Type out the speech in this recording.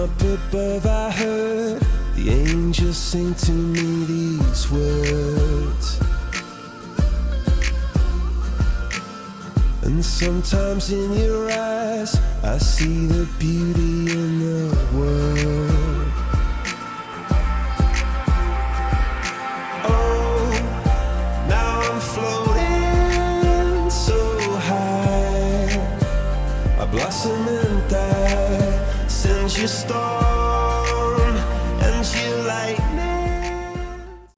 up above I heard the angels sing to me these words. And sometimes in your eyes I see the beauty in the world.